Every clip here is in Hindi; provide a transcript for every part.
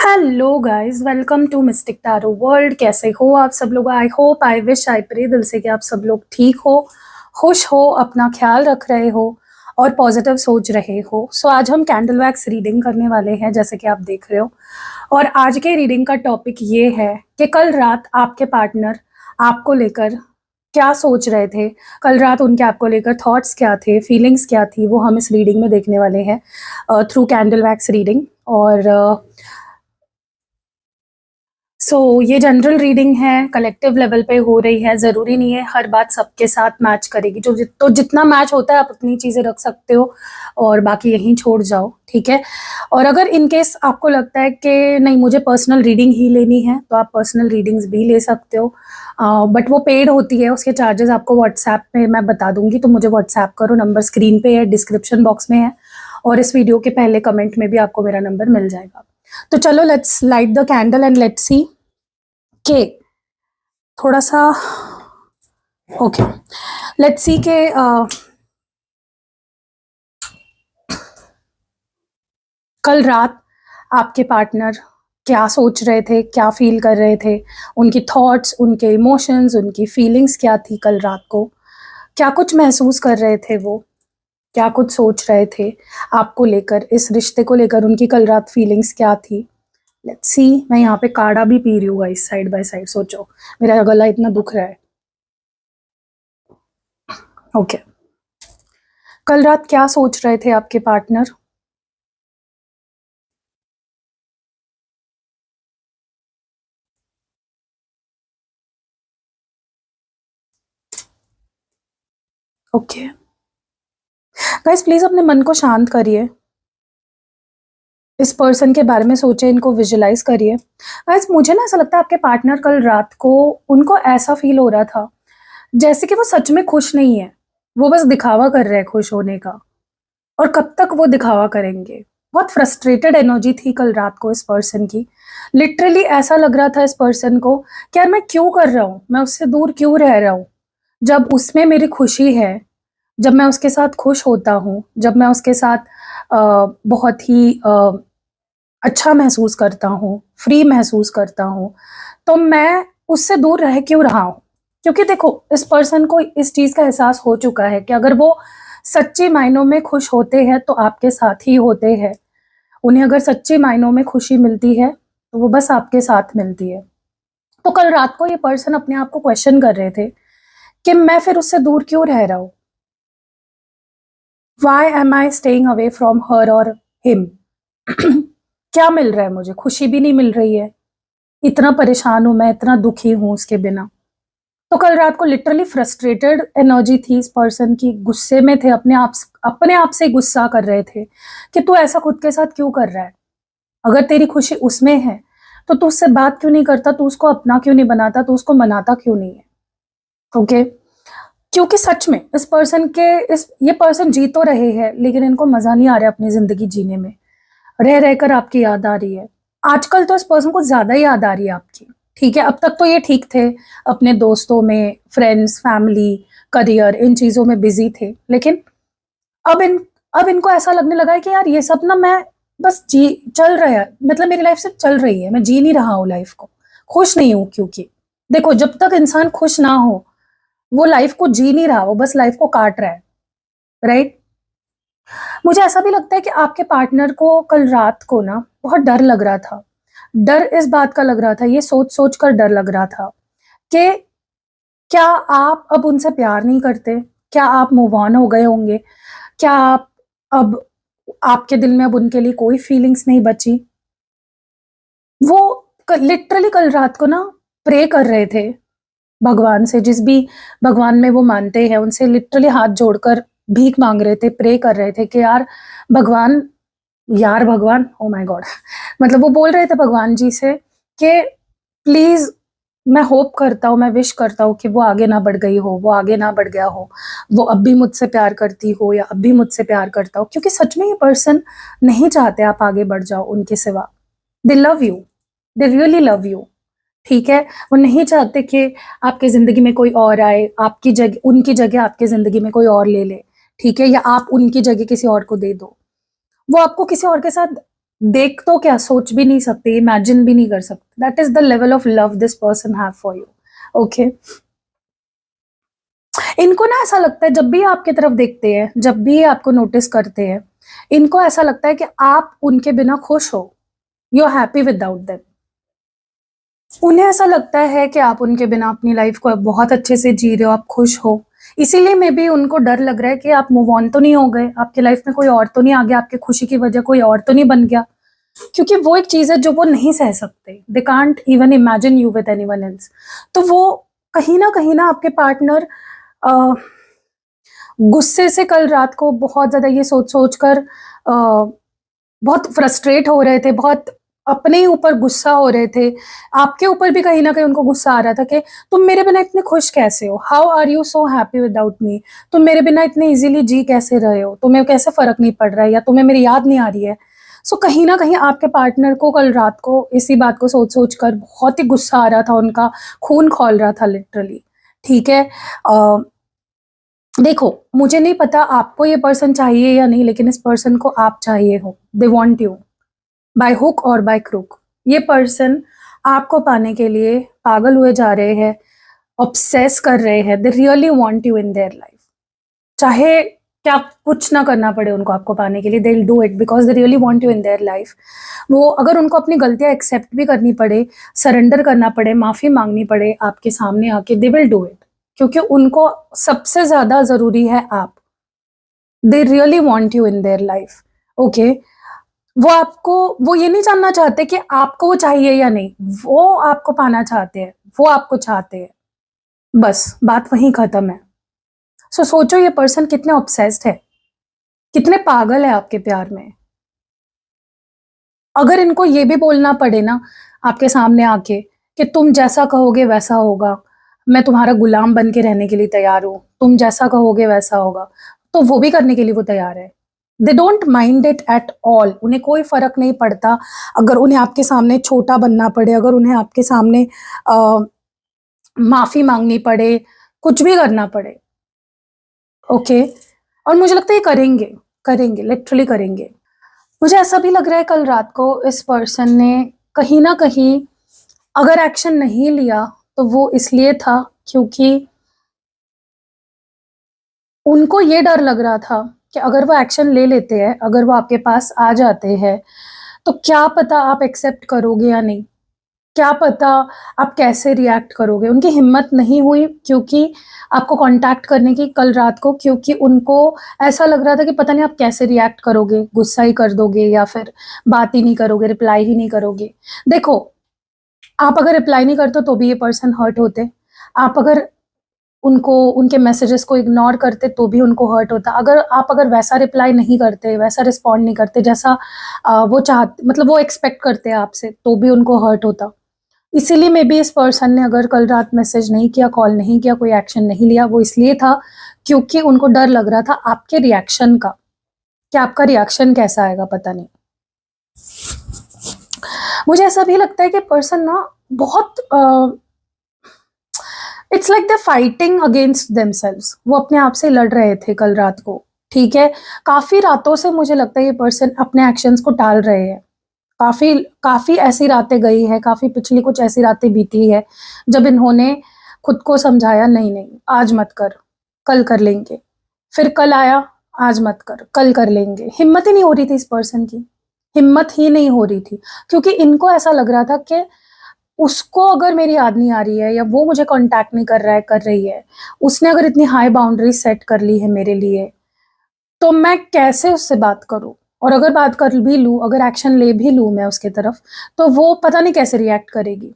Hello guys, welcome to mystic tarot world. कैसे हो आप सब लोग? I hope, I wish, I pray दिल से कि आप सब लोग ठीक हो, खुश हो, अपना ख्याल रख रहे हो और पॉजिटिव सोच रहे हो। सो आज हम कैंडल वैक्स रीडिंग करने वाले हैं, जैसे कि आप देख रहे हो। और आज के रीडिंग का टॉपिक ये है कि कल रात आपके पार्टनर आपको लेकर क्या सोच रहे थे, कल रात उनके आपको लेकर थॉट्स क्या थे, फीलिंग्स क्या थी, वो हम इस रीडिंग में देखने वाले हैं थ्रू कैंडल वैक्स रीडिंग। और ये जनरल रीडिंग है, कलेक्टिव लेवल पे हो रही है। ज़रूरी नहीं है हर बात सबके साथ मैच करेगी। तो जितना मैच होता है आप अपनी चीज़ें रख सकते हो और बाकी यहीं छोड़ जाओ, ठीक है। और अगर इन केस आपको लगता है कि नहीं मुझे पर्सनल रीडिंग ही लेनी है, तो आप पर्सनल रीडिंग्स भी ले सकते हो, बट वो पेड होती है। उसके चार्जेस आपको व्हाट्सएप पे मैं बता दूंगी, तो मुझे व्हाट्सएप करो। नंबर स्क्रीन पे है, डिस्क्रिप्शन बॉक्स में है, और इस वीडियो के पहले कमेंट में भी आपको मेरा नंबर मिल जाएगा। तो चलो, let's light the candle and let's see के थोड़ा सा ओके, लेट्स सी के कल रात आपके पार्टनर क्या सोच रहे थे, क्या फील कर रहे थे, उनकी थॉट्स, उनके इमोशंस, उनकी फीलिंग्स क्या थी कल रात को, क्या कुछ महसूस कर रहे थे वो, क्या कुछ सोच रहे थे आपको लेकर, इस रिश्ते को लेकर उनकी कल रात फीलिंग्स क्या थी। Let's see. मैं यहाँ पे काढ़ा भी पी रही हूँ इस साइड बाय साइड। सोचो, मेरा गला इतना दुख रहा है। ओके, कल रात क्या सोच रहे थे आपके पार्टनर? ओके गाइस, प्लीज अपने मन को शांत करिए, इस पर्सन के बारे में सोचे, इनको विजुलाइज करिए। गाइस, मुझे ना ऐसा लगता है आपके पार्टनर कल रात को, उनको ऐसा फील हो रहा था जैसे कि वो सच में खुश नहीं है, वो बस दिखावा कर रहे हैं खुश होने का। और कब तक वो दिखावा करेंगे? बहुत फ्रस्ट्रेटेड एनर्जी थी कल रात को इस पर्सन की। लिटरली ऐसा लग रहा था इस पर्सन को कि यार मैं क्यों कर रहा हूँ, मैं उससे दूर क्यों रह रहा हूँ, जब उसमें मेरी खुशी है, जब मैं उसके साथ खुश होता हूँ, जब मैं उसके साथ बहुत ही अच्छा महसूस करता हूँ, फ्री महसूस करता हूँ, तो मैं उससे दूर रह क्यों रहा हूँ? क्योंकि देखो, इस पर्सन को इस चीज़ का एहसास हो चुका है कि अगर वो सच्चे मायनों में खुश होते हैं तो आपके साथ ही होते हैं। उन्हें अगर सच्चे मायनों में खुशी मिलती है तो वो बस आपके साथ मिलती है। तो कल रात को ये पर्सन अपने आप को क्वेश्चन कर रहे थे कि मैं फिर उससे दूर क्यों रह रहा हूँ? Why am I staying away from her और हिम? क्या मिल रहा है मुझे? खुशी भी नहीं मिल रही है, इतना परेशान हूं मैं, इतना दुखी हूं उसके बिना। तो कल रात को लिटरली फ्रस्ट्रेटेड एनर्जी थी इस पर्सन की, गुस्से में थे, अपने आप से गुस्सा कर रहे थे कि तू ऐसा खुद के साथ क्यों कर रहा है? अगर तेरी खुशी उसमें है तो तू उससे बात क्यों नहीं करता, तू उसको अपना क्यों नहीं बनाता, तू उसको मनाता क्यों नहीं है? ओके, क्योंकि सच में इस पर्सन के इस ये पर्सन जी तो रहे हैं, लेकिन इनको मजा नहीं आ रहा अपनी जिंदगी जीने में। रह रहकर आपकी याद आ रही है। आजकल तो इस पर्सन को ज्यादा ही याद आ रही है आपकी। ठीक है, अब तक तो ये ठीक थे, अपने दोस्तों में, फ्रेंड्स, फैमिली, करियर, इन चीजों में बिजी थे, लेकिन अब इन अब इनको ऐसा लगने लगा है कि यार ये सब ना मैं बस जी चल रहा है, मतलब मेरी लाइफ सिर्फ चल रही है, मैं जी नहीं रहा हूँ लाइफ को, खुश नहीं हूँ। क्योंकि देखो, जब तक इंसान खुश ना हो वो लाइफ को जी नहीं रहा, वो बस लाइफ को काट रहा है, राइट। मुझे ऐसा भी लगता है कि आपके पार्टनर को कल रात को ना बहुत डर लग रहा था। डर इस बात का लग रहा था, ये सोच सोच कर डर लग रहा था कि क्या आप अब उनसे प्यार नहीं करते? क्या आप मूव ऑन हो गए होंगे? क्या आप अब आपके दिल में अब उनके लिए कोई फीलिंग्स नहीं बची? वो लिटरली कल रात को ना प्रे कर रहे थे भगवान से, जिस भी भगवान में वो मानते हैं उनसे लिटरली हाथ जोड़कर भीख मांग रहे थे, प्रे कर रहे थे कि भगवान यार भगवान, ओ माय गॉड, मतलब वो बोल रहे थे भगवान जी से कि प्लीज, मैं होप करता हूँ, मैं विश करता हूँ कि वो आगे ना बढ़ गई हो, वो आगे ना बढ़ गया हो, वो अब भी मुझसे प्यार करती हो या अब भी मुझसे प्यार करता हो। क्योंकि सच में ये पर्सन नहीं चाहते आप आगे बढ़ जाओ उनके सिवा। दे love you, they really love you, ठीक है। वो नहीं चाहते कि आपकी जिंदगी में कोई और आए, आपकी जगह, उनकी जगह आपकी जिंदगी में कोई और ले ले, ठीक है, या आप उनकी जगह किसी और को दे दो। वो आपको किसी और के साथ देख तो क्या, सोच भी नहीं सकते, इमेजिन भी नहीं कर सकते। That is the level of love this person have for you. Okay, इनको ना ऐसा लगता है जब भी आपकी तरफ देखते हैं, जब भी आपको नोटिस करते हैं, इनको ऐसा लगता है कि आप उनके बिना खुश हो, you are happy without them. उन्हें ऐसा लगता है कि आप उनके बिना अपनी लाइफ को बहुत अच्छे से जी रहे हो, आप खुश हो। इसीलिए मे बी उनको डर लग रहा है कि आप मूव ऑन तो नहीं हो गए, आपकी लाइफ में कोई और तो नहीं आ गया, आपकी खुशी की वजह कोई और तो नहीं बन गया। क्योंकि वो एक चीज है जो वो नहीं सह सकते, they can't even imagine you with anyone else. तो वो कहीं ना आपके पार्टनर गुस्से से कल रात को बहुत ज्यादा ये सोच सोच कर बहुत फ्रस्ट्रेट हो रहे थे, बहुत अपने ही ऊपर गुस्सा हो रहे थे। आपके ऊपर भी कहीं ना कहीं उनको गुस्सा आ रहा था कि तुम मेरे बिना इतने खुश कैसे हो, how are you so happy without me, तुम मेरे बिना इतने इजीली जी कैसे रहे हो, तुम्हें कैसे फर्क नहीं पड़ रहा है, या तुम्हें मेरी याद नहीं आ रही है। सो कहीं ना कहीं आपके पार्टनर को कल रात को इसी बात को सोच सोच कर बहुत ही गुस्सा आ रहा था, उनका खून खौल रहा था लिटरली। ठीक है, देखो मुझे नहीं पता आपको ये पर्सन चाहिए या नहीं, लेकिन इस पर्सन को आप चाहिए हो। They want you by hook और बाय क्रूक। ये पर्सन आपको पाने के लिए पागल हुए जा रहे हैं, ऑब्सेस कर रहे हैं। They really want you in their life, चाहे क्या कुछ ना करना पड़े उनको आपको पाने के लिए, they will do it because they really want you in their life. वो अगर उनको अपनी गलतियां एक्सेप्ट भी करनी पड़े, सरेंडर करना पड़े, माफी मांगनी पड़े आपके सामने आके, दे विल डू इट, क्योंकि उनको सबसे ज्यादा जरूरी है आप। They really want you in their life. Okay, वो ये नहीं जानना चाहते कि आपको वो चाहिए या नहीं, वो आपको पाना चाहते हैं, वो आपको चाहते हैं, बस बात वहीं खत्म है। सो सोचो ये पर्सन कितने ऑब्सेस्ड है, कितने पागल है आपके प्यार में। अगर इनको ये भी बोलना पड़े ना आपके सामने आके कि तुम जैसा कहोगे वैसा होगा, मैं तुम्हारा गुलाम बन के रहने के लिए तैयार हूं, तुम जैसा कहोगे वैसा होगा, तो वो भी करने के लिए वो तैयार है। They don't mind it at all, उन्हें कोई फर्क नहीं पड़ता अगर उन्हें आपके सामने छोटा बनना पड़े, अगर उन्हें आपके सामने माफी मांगनी पड़े, कुछ भी करना पड़े। ओके, और मुझे लगता है ये करेंगे, करेंगे, लिटरली करेंगे। मुझे ऐसा भी लग रहा है कल रात को इस पर्सन ने कहीं ना कहीं अगर एक्शन नहीं लिया तो वो इसलिए था क्योंकि उनको ये डर लग रहा था कि अगर वो एक्शन ले लेते हैं, अगर वो आपके पास आ जाते हैं, तो क्या पता आप एक्सेप्ट करोगे या नहीं, क्या पता आप कैसे रिएक्ट करोगे। उनकी हिम्मत नहीं हुई क्योंकि आपको कांटेक्ट करने की कल रात को, क्योंकि उनको ऐसा लग रहा था कि पता नहीं आप कैसे रिएक्ट करोगे, गुस्सा ही कर दोगे या फिर बात ही नहीं करोगे, रिप्लाई ही नहीं करोगे। देखो, आप अगर रिप्लाई नहीं करते तो भी ये पर्सन हर्ट होते, आप अगर उनको उनके मैसेजेस को इग्नोर करते तो भी उनको हर्ट होता, अगर वैसा रिप्लाई नहीं करते, वैसा रिस्पॉन्ड नहीं करते जैसा वो चाहते, मतलब वो एक्सपेक्ट करते हैं आपसे, तो भी उनको हर्ट होता। इसीलिए मे बी इस पर्सन ने अगर कल रात मैसेज नहीं किया, कॉल नहीं किया, कोई एक्शन नहीं लिया, वो इसलिए था क्योंकि उनको डर लग रहा था आपके रिएक्शन का, कि आपका रिएक्शन कैसा आएगा पता नहीं। मुझे ऐसा भी लगता है कि पर्सन ना बहुत it's like the fighting against themselves, वो अपने आप से लड़ रहे थे कल रात को। ठीक है, काफी रातों से मुझे लगता है ये पर्सन अपने एक्शंस को टाल रहे हैं। काफी काफी ऐसी रातें गई है, काफी पिछली कुछ ऐसी रातें बीती है जब इन्होंने खुद को समझाया, नहीं नहीं आज मत कर, कल कर लेंगे, फिर कल आया, आज मत कर, कल कर लेंगे। हिम्मत ही नहीं हो रही थी इस पर्सन की, हिम्मत ही नहीं हो रही थी, क्योंकि इनको ऐसा लग रहा था कि उसको अगर मेरी याद नहीं आ रही है, या वो मुझे कांटेक्ट नहीं कर रहा है, कर रही है, उसने अगर इतनी हाई बाउंड्री सेट कर ली है मेरे लिए, तो मैं कैसे उससे बात करूं, और अगर बात कर भी लूं, अगर एक्शन ले भी लूं मैं उसके तरफ, तो वो पता नहीं कैसे रिएक्ट करेगी।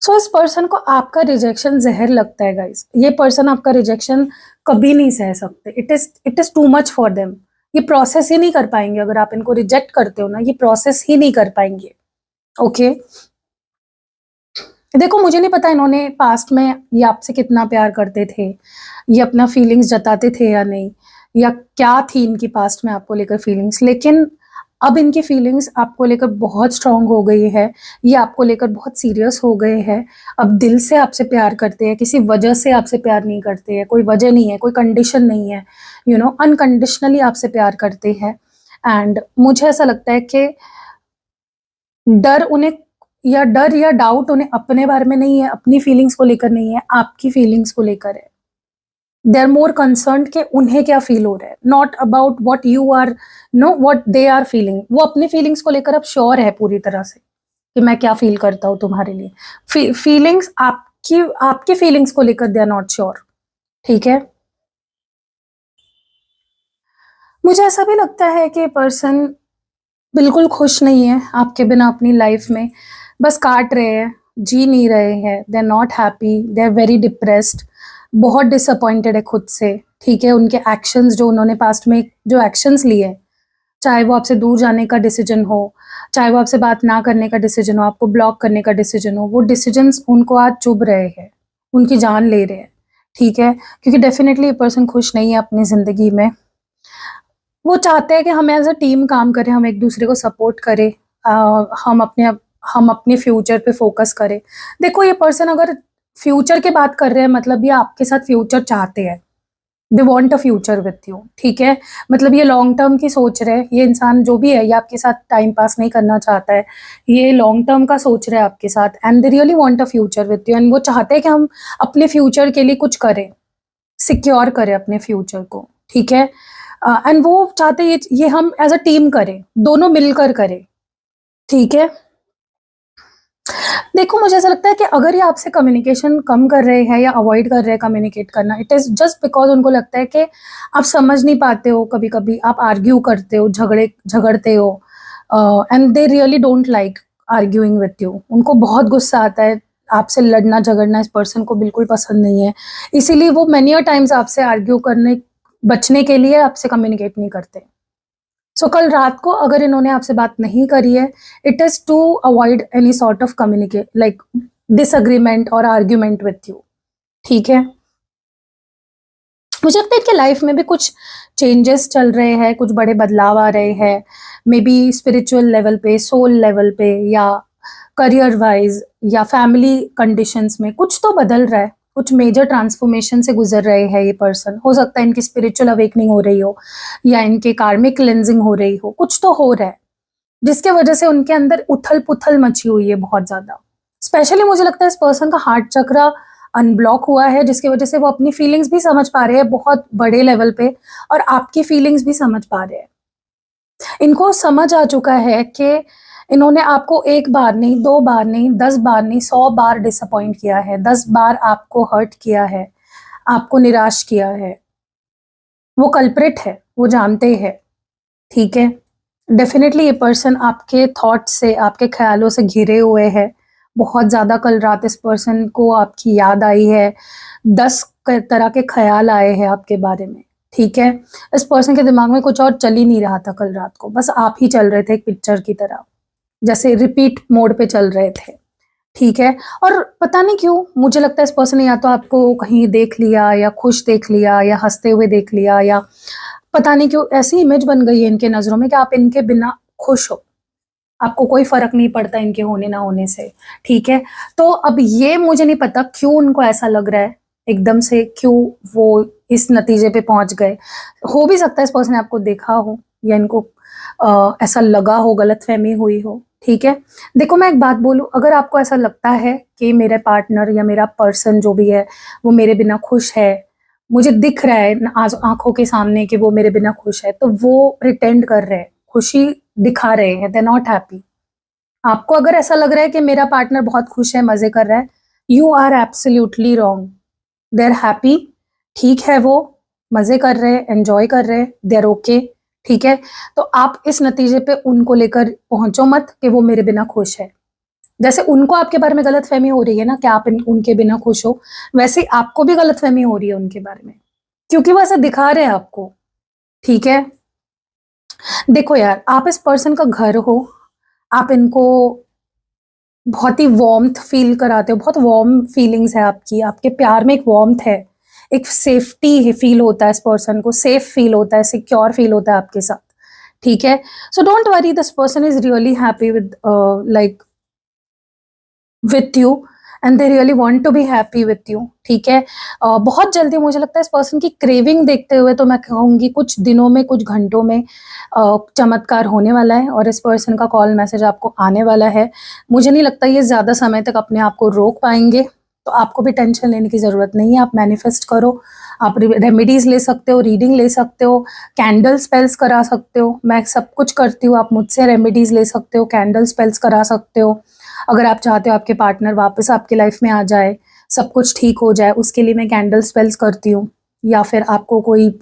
सो इस पर्सन को आपका रिजेक्शन जहर लगता है गाइस, ये पर्सन आपका रिजेक्शन कभी नहीं सह सकते, it is too much for them. ये प्रोसेस ही नहीं कर पाएंगे, अगर आप इनको रिजेक्ट करते हो ना, ये प्रोसेस ही नहीं कर पाएंगे। ओके, देखो मुझे नहीं पता इन्होंने पास्ट में ये आपसे कितना प्यार करते थे, ये अपना फीलिंग्स जताते थे या नहीं, या क्या थी इनकी पास्ट में आपको लेकर फीलिंग्स, लेकिन अब इनकी फीलिंग्स आपको लेकर बहुत स्ट्रांग हो गई है, ये आपको लेकर बहुत सीरियस हो गए हैं। अब दिल से आपसे प्यार करते हैं, किसी वजह से आपसे प्यार नहीं करते हैं, कोई वजह नहीं है, कोई कंडीशन नहीं है, यू नो अनकंडीशनली आपसे प्यार करते हैं। एंड मुझे ऐसा लगता है कि डर या डाउट उन्हें अपने बारे में नहीं है, अपनी फीलिंग्स को लेकर नहीं है, आपकी फीलिंग्स को लेकर है। दे आर मोर कंसर्न कि उन्हें क्या फील हो रहा है, not about what you are, no what they are feeling. वो अपनी फीलिंग्स को लेकर अब श्योर है पूरी तरह से कि मैं क्या फील करता हूँ तुम्हारे लिए। फीलिंग्स आपकी फीलिंग्स को लेकर दे आर नॉट श्योर, ठीक है। मुझे ऐसा भी लगता है कि पर्सन बिल्कुल खुश नहीं है आपके बिना अपनी लाइफ में, बस काट रहे हैं, जी नहीं रहे हैं, they are not happy, they are very depressed, बहुत डिसअपॉइंटेड है खुद से, ठीक है। उनके एक्शंस जो उन्होंने पास्ट में जो एक्शंस लिए, चाहे वो आपसे दूर जाने का डिसीजन हो, चाहे वो आपसे बात ना करने का डिसीजन हो, आपको ब्लॉक करने का डिसीजन हो, वो डिसीजंस उनको आज चुभ रहे हैं, उनकी जान ले रहे हैं, ठीक है। क्योंकि डेफिनेटली ये पर्सन खुश नहीं है अपनी ज़िंदगी में। वो चाहते हैं कि हम एज अ टीम काम करें, हम एक दूसरे को सपोर्ट करें, हम अपने फ्यूचर पे फोकस करें। देखो, ये पर्सन अगर फ्यूचर की बात कर रहे हैं, मतलब ये आपके साथ फ्यूचर चाहते हैं, they want a future with you, ठीक है। मतलब ये लॉन्ग टर्म की सोच रहे हैं, ये इंसान जो भी है, ये आपके साथ टाइम पास नहीं करना चाहता है, ये लॉन्ग टर्म का सोच रहे हैं आपके साथ, and they really want a future with you. And वो चाहते हैं कि हम अपने फ्यूचर के लिए कुछ करें, सिक्योर करें अपने फ्यूचर को, ठीक है। एंड वो चाहते हैं ये हम एज अ टीम करें, दोनों मिलकर करें, ठीक है। देखो, मुझे ऐसा लगता है कि अगर ये आपसे कम्युनिकेशन कम कर रहे हैं या अवॉइड कर रहे हैं कम्युनिकेट करना, इट इज़ जस्ट बिकॉज उनको लगता है कि आप समझ नहीं पाते हो, कभी कभी आप आर्ग्यू करते हो, झगड़ते हो, and they really don't like arguing with you. उनको बहुत गुस्सा आता है, आपसे लड़ना झगड़ना इस पर्सन को बिल्कुल पसंद नहीं है, इसीलिए वो मेनी टाइम्स आपसे आर्ग्यू करने बचने के लिए आपसे कम्युनिकेट नहीं करते। सो कल रात को अगर इन्होंने आपसे बात नहीं करी है, it is to avoid any sort of communicate like disagreement और आर्ग्यूमेंट विथ यू, ठीक है। मुझे लगता है इनके लाइफ में भी कुछ चेंजेस चल रहे हैं, कुछ बड़े बदलाव आ रहे हैं, मे बी स्पिरिचुअल लेवल पे, सोल लेवल पे, या करियर वाइज, या फैमिली कंडीशंस में कुछ तो बदल रहा है, कुछ मेजर ट्रांसफॉर्मेशन से गुजर रहे हैं ये पर्सन। हो सकता है इनकी स्पिरिचुअल अवेकनिंग हो रही हो, या इनके कार्मिक क्लेंजिंग हो रही हो, कुछ तो हो रहा है जिसके वजह से उनके अंदर उथल पुथल मची हुई है बहुत ज्यादा। स्पेशली मुझे लगता है इस पर्सन का हार्ट चक्रा अनब्लॉक हुआ है, जिसकी वजह से वो अपनी फीलिंग्स भी समझ पा रहे हैं बहुत बड़े लेवल पे, और आपकी फीलिंग्स भी समझ पा रहे हैं। इनको समझ आ चुका है कि इन्होंने आपको एक बार नहीं, दो बार नहीं, 10 बार नहीं, 100 बार डिसअपॉइंट किया है, 10 बार आपको हर्ट किया है, आपको निराश किया है। वो कल्प्रिट है, वो जानते हैं, ठीक है। डेफिनेटली ये पर्सन आपके थॉट से, आपके ख्यालों से घिरे हुए है। बहुत ज़्यादा कल रात इस पर्सन को आपकी याद आई है, 10 तरह के ख्याल आए हैं आपके बारे में, ठीक है। इस पर्सन के दिमाग में कुछ और चल ही नहीं रहा था कल रात को, बस आप ही चल रहे थे एक पिक्चर की तरह, जैसे रिपीट मोड पे चल रहे थे, ठीक है। और पता नहीं क्यों मुझे लगता है इस पर्सन ने या तो आपको कहीं देख लिया, या खुश देख लिया, या हंसते हुए देख लिया, या पता नहीं क्यों ऐसी इमेज बन गई है इनके नज़रों में कि आप इनके बिना खुश हो, आपको कोई फ़र्क नहीं पड़ता इनके होने ना होने से, ठीक है। तो अब ये मुझे नहीं पता क्यों उनको ऐसा लग रहा है एकदम से, क्यों वो इस नतीजे पे पहुंच गए। हो भी सकता है इस पर्सन ने आपको देखा हो, या इनको ऐसा लगा हो, गलतफहमी हुई हो, ठीक है। देखो, मैं एक बात बोलूँ, अगर आपको ऐसा लगता है कि मेरे पार्टनर या मेरा पर्सन जो भी है वो मेरे बिना खुश है, मुझे दिख रहा है आज आंखों के सामने कि वो मेरे बिना खुश है, तो वो प्रिटेंड कर रहे हैं, खुशी दिखा रहे हैं, दे नॉट हैप्पी। आपको अगर ऐसा लग रहा है कि मेरा पार्टनर बहुत खुश है, मजे कर रहा है, you are absolutely wrong. They are happy, ठीक है, वो मजे कर रहे हैं, एंजॉय कर रहे हैं, दे आर ओके, ठीक है। तो आप इस नतीजे पे उनको लेकर पहुंचो मत कि वो मेरे बिना खुश है। जैसे उनको आपके बारे में गलतफहमी हो रही है ना कि आप उनके बिना खुश हो, वैसे आपको भी गलतफहमी हो रही है उनके बारे में, क्योंकि वो ऐसा दिखा रहे हैं आपको, ठीक है। देखो यार, आप इस पर्सन का घर हो, आप इनको बहुत ही वार्मथ फील कराते हो, बहुत वार्म फीलिंग्स है आपकी, आपके प्यार में एक वार्मथ है, एक सेफ्टी फील होता है, इस पर्सन को सेफ फील होता है, सिक्योर फील होता है आपके साथ, ठीक है। So don't worry, this person is really happy with like with you, and they really want to be happy with you, ठीक है। बहुत जल्दी मुझे लगता है इस पर्सन की क्रेविंग देखते हुए तो मैं कहूँगी कुछ दिनों में, कुछ घंटों में चमत्कार होने वाला है और इस पर्सन का कॉल मैसेज आपको आने वाला है। मुझे नहीं लगता ये ज़्यादा समय तक अपने आप को रोक पाएंगे, तो आपको भी टेंशन लेने की ज़रूरत नहीं है। आप मैनिफेस्ट करो, आप रेमेडीज़ ले सकते हो, रीडिंग ले सकते हो, कैंडल स्पेल्स करा सकते हो, मैं सब कुछ करती हूँ। आप मुझसे रेमेडीज़ ले सकते हो, कैंडल स्पेल्स करा सकते हो। अगर आप चाहते हो आपके पार्टनर वापस आपके लाइफ में आ जाए, सब कुछ ठीक हो जाए, उसके लिए मैं कैंडल स्पेल्स करती हूँ। या फिर आपको कोई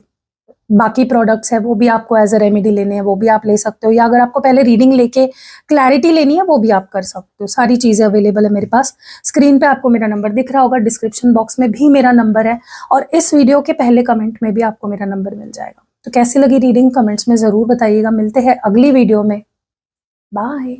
बाकी प्रोडक्ट्स है वो भी आपको एज अ रेमेडी लेने हैं, वो भी आप ले सकते हो। या अगर आपको पहले रीडिंग लेके क्लैरिटी लेनी है वो भी आप कर सकते हो। सारी चीज़ें अवेलेबल है मेरे पास। स्क्रीन पे आपको मेरा नंबर दिख रहा होगा, डिस्क्रिप्शन बॉक्स में भी मेरा नंबर है और इस वीडियो के पहले कमेंट में भी आपको मेरा नंबर मिल जाएगा। तो कैसी लगी रीडिंग कमेंट्स में ज़रूर बताइएगा। मिलते हैं अगली वीडियो में, बाय।